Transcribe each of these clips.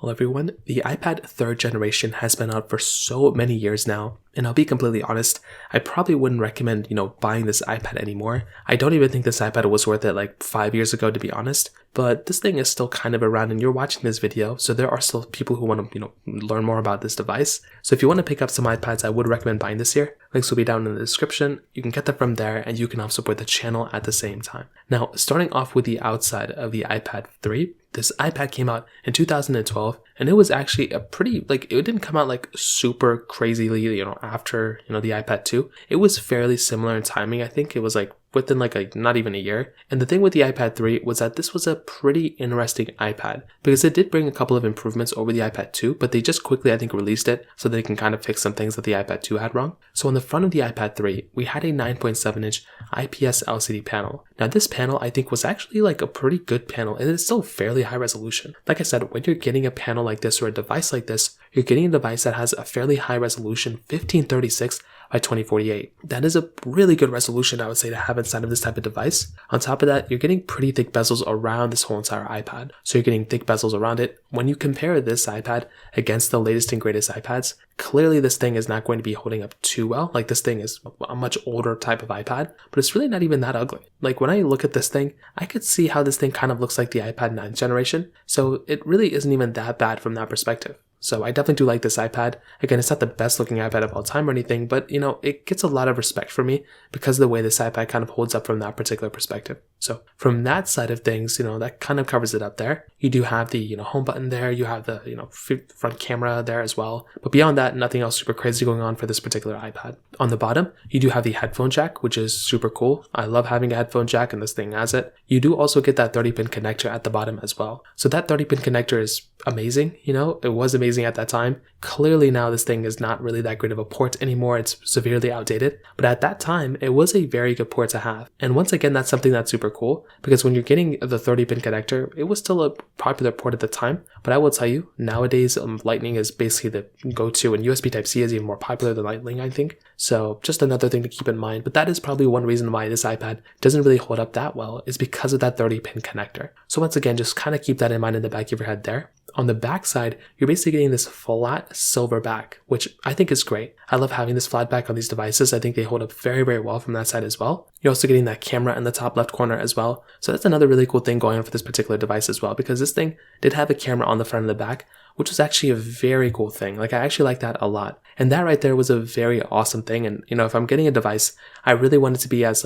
Hello everyone, the iPad 3rd generation has been out for so many years now, and I'll be completely honest, I probably wouldn't recommend, buying this iPad anymore. I don't even think this iPad was worth it like 5 years ago, to be honest, but this thing is still kind of around and you're watching this video, so there are still people who want to, learn more about this device. So if you want to pick up some iPads, I would recommend buying this here. Links will be down in the description. You can get them from there and you can help support the channel at the same time. Now, starting off with the outside of the iPad 3, this iPad came out in 2012 and it was actually a pretty, it didn't come out super crazily, after, the iPad 2. It was fairly similar in timing. I think it was within not even a year. And the thing with the iPad 3 was that this was a pretty interesting iPad because it did bring a couple of improvements over the iPad 2, but they just quickly, I think, released it so they can kind of fix some things that the iPad 2 had wrong. So on the front of the iPad 3, we had a 9.7-inch IPS LCD panel. Now this panel, I think, was actually a pretty good panel, and it's still fairly high resolution. Like I said, when you're getting a panel like this or a device like this, you're getting a device that has a fairly high resolution 1536 by 2048. That is a really good resolution, I would say, to have inside of this type of device. On top of that, you're getting pretty thick bezels around this whole entire iPad. So you're getting thick bezels around it. When you compare this iPad against the latest and greatest iPads, clearly this thing is not going to be holding up too well. This thing is a much older type of iPad, but it's really not even that ugly. When I look at this thing, I could see how this thing kind of looks like the iPad 9th generation. So it really isn't even that bad from that perspective. So I definitely do like this iPad. Again, it's not the best looking iPad of all time or anything, but it gets a lot of respect from me because of the way this iPad kind of holds up from that particular perspective. So from that side of things, that kind of covers it up there. You do have the, home button there. You have the, front camera there as well. But beyond that, nothing else super crazy going on for this particular iPad. On the bottom, you do have the headphone jack, which is super cool. I love having a headphone jack and this thing has it. You do also get that 30-pin connector at the bottom as well. So that 30-pin connector is amazing. It was amazing at that time. Clearly now this thing is not really that great of a port anymore. It's severely outdated. But at that time, it was a very good port to have. And once again, that's something that's super cool because when you're getting the 30-pin connector, it was still a popular port at the time. But I will tell you, nowadays, Lightning is basically the go-to, and USB Type-C is even more popular than Lightning, I think. So just another thing to keep in mind. But that is probably one reason why this iPad doesn't really hold up that well, is because of that 30-pin connector. So once again, just kind of keep that in mind in the back of your head there. On the back side, you're basically getting this flat silver back, which I think is great. I love having this flat back on these devices. I think they hold up very, very well from that side as well. You're also getting that camera in the top left corner as well. So that's another really cool thing going on for this particular device as well, because this thing did have a camera on the front and the back, which was actually a very cool thing. I actually like that a lot. And that right there was a very awesome thing. And, if I'm getting a device, I really want it to be as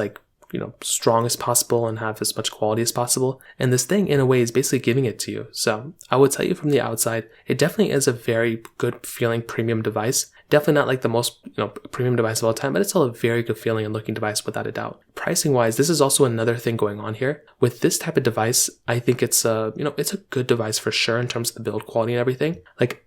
strong as possible and have as much quality as possible. And this thing, in a way, is basically giving it to you. So I would tell you from the outside, it definitely is a very good feeling premium device. Definitely not the most, premium device of all time, but it's still a very good feeling and looking device without a doubt. Pricing wise, this is also another thing going on here. With this type of device, I think it's it's a good device for sure in terms of the build quality and everything.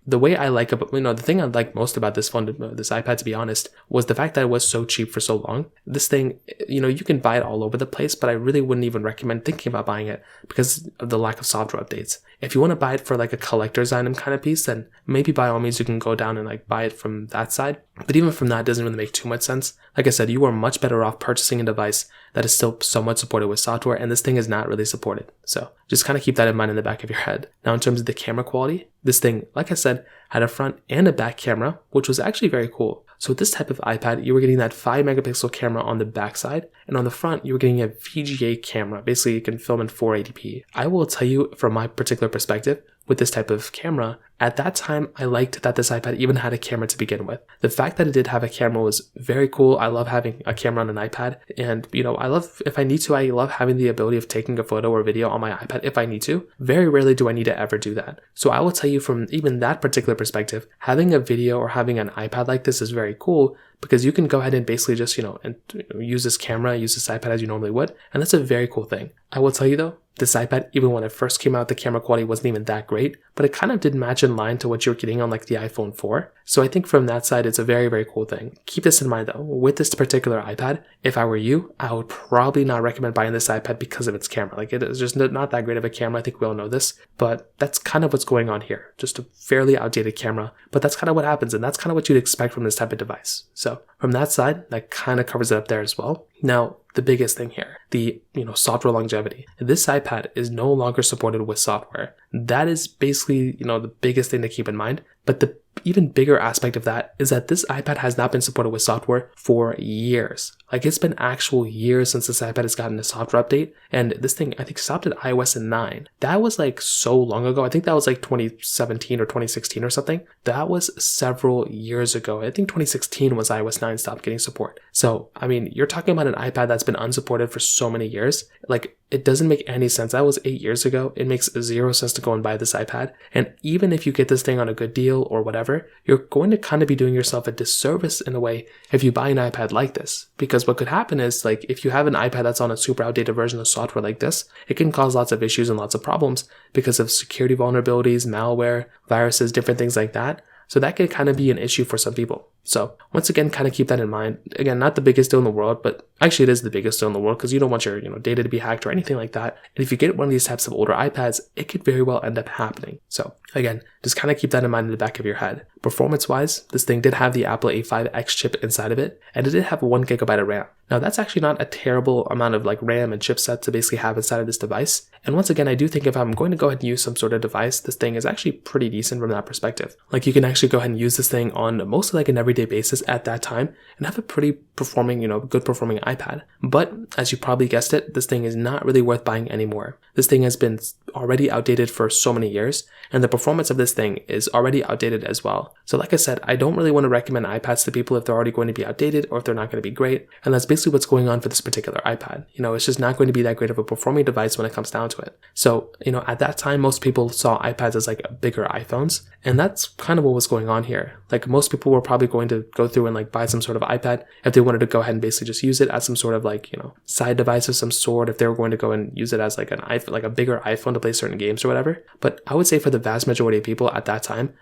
The way I like about, the thing I like most about this phone, this iPad, to be honest, was the fact that it was so cheap for so long. This thing, you can buy it all over the place, but I really wouldn't even recommend thinking about buying it because of the lack of software updates. If you want to buy it for a collector's item kind of piece, then maybe by all means you can go down and buy it from that side. But even from that, it doesn't really make too much sense. Like I said, you are much better off purchasing a device that is still somewhat supported with software, and this thing is not really supported. So just kind of keep that in mind in the back of your head. Now, in terms of the camera quality, this thing, like I said, had a front and a back camera, which was actually very cool. So with this type of iPad, you were getting that 5-megapixel camera on the back side, and on the front, you were getting a VGA camera. Basically, you can film in 480p. I will tell you, from my particular perspective, with this type of camera, at that time, I liked that this iPad even had a camera to begin with. The fact that it did have a camera was very cool. I love having a camera on an iPad, and I love, if I need to, I love having the ability of taking a photo or video on my iPad if I need to. Very rarely do I need to ever do that. So I will tell you, from even that particular perspective, having a video or having an iPad like this is very cool, because you can go ahead and basically just, and use this camera, use this iPad as you normally would. And that's a very cool thing. I will tell you though, this iPad, even when it first came out, the camera quality wasn't even that great, but it kind of did match in line to what you're getting on the iPhone 4. So I think from that side, it's a very, very cool thing. Keep this in mind though. With this particular iPad, if I were you, I would probably not recommend buying this iPad because of its camera. It is just not that great of a camera. I think we all know this, but that's kind of what's going on here. Just a fairly outdated camera, but that's kind of what happens, and that's kind of what you'd expect from this type of device. So from that side, that kind of covers it up there as well. Now, the biggest thing here, the software longevity. This iPad is no longer supported with software. That is basically the biggest thing to keep in mind. But the even bigger aspect of that is that this iPad has not been supported with software for years. Like, it's been actual years since this iPad has gotten a software update, and this thing I think stopped at iOS 9. That was like so long ago. I think that was like 2017 or 2016 or something. That was several years ago. I think 2016 was iOS 9 stopped getting support. So I mean, you're talking about an iPad that's been unsupported for so many years. Like, it doesn't make any sense. That was 8 years ago. It makes zero sense to go and buy this iPad. And even if you get this thing on a good deal or whatever, you're going to kind of be doing yourself a disservice in a way if you buy an iPad like this. Because what could happen is, like, if you have an iPad that's on a super outdated version of software like this, it can cause lots of issues and lots of problems because of security vulnerabilities, malware, viruses, different things like that. So that could kind of be an issue for some people. So once again, kind of keep that in mind. Again, not the biggest deal in the world, but actually it is the biggest deal in the world because you don't want your data to be hacked or anything like that. And if you get one of these types of older iPads, it could very well end up happening. So again, just kind of keep that in mind in the back of your head. Performance-wise, this thing did have the Apple A5X chip inside of it, and it did have 1 gigabyte of RAM. Now that's actually not a terrible amount of like RAM and chipset to basically have inside of this device. And once again, I do think if I'm going to go ahead and use some sort of device, this thing is actually pretty decent from that perspective. Like, you can actually go ahead and use this thing on mostly like an everyday basis at that time and have a pretty performing, good performing iPad. But as you probably guessed it, this thing is not really worth buying anymore. This thing has been already outdated for so many years, and the performance of this thing is already outdated as well. So like I said, I don't really want to recommend iPads to people if they're already going to be outdated or if they're not going to be great. And that's basically what's going on for this particular iPad. It's just not going to be that great of a performing device when it comes down to it. So, at that time, most people saw iPads as like bigger iPhones. And that's kind of what was going on here. Like, most people were probably going to go through and like buy some sort of iPad if they wanted to go ahead and basically just use it as some sort of like, side device of some sort, if they were going to go and use it as like an iPhone, like a bigger iPhone to play certain games or whatever. But I would say for the vast majority of people at that time,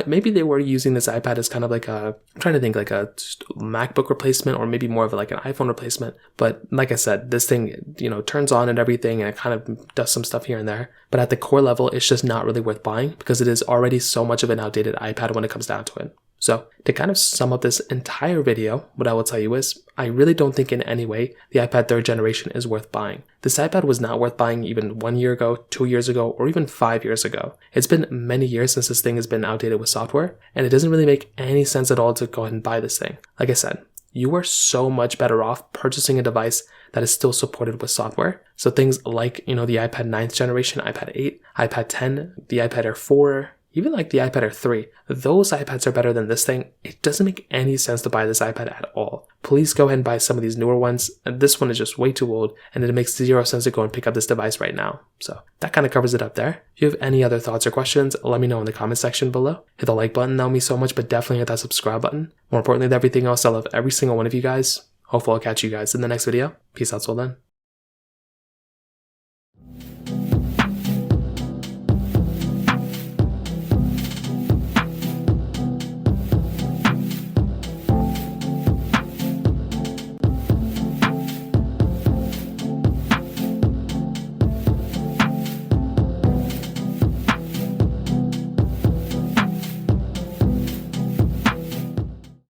maybe they were using this iPad as kind of like I'm trying to think, like a MacBook replacement, or maybe more of like an iPhone replacement. But like I said, this thing, turns on and everything, and it kind of does some stuff here and there. But at the core level, it's just not really worth buying because it is already so much of an outdated iPad when it comes down to it. So to kind of sum up this entire video, what I will tell you is, I really don't think in any way the iPad 3rd generation is worth buying. This iPad was not worth buying even 1 year ago, 2 years ago, or even 5 years ago. It's been many years since this thing has been outdated with software, and it doesn't really make any sense at all to go ahead and buy this thing. Like I said, you are so much better off purchasing a device that is still supported with software. So things like, the iPad 9th generation, iPad 8, iPad 10, the iPad Air 4, even like the iPad Air 3, those iPads are better than this thing. It doesn't make any sense to buy this iPad at all. Please go ahead and buy some of these newer ones. This one is just way too old, and it makes zero sense to go and pick up this device right now. So that kind of covers it up there. If you have any other thoughts or questions, let me know in the comment section below. Hit the like button, that would mean so much, but definitely hit that subscribe button. More importantly than everything else, I love every single one of you guys. Hopefully I'll catch you guys in the next video. Peace out till then.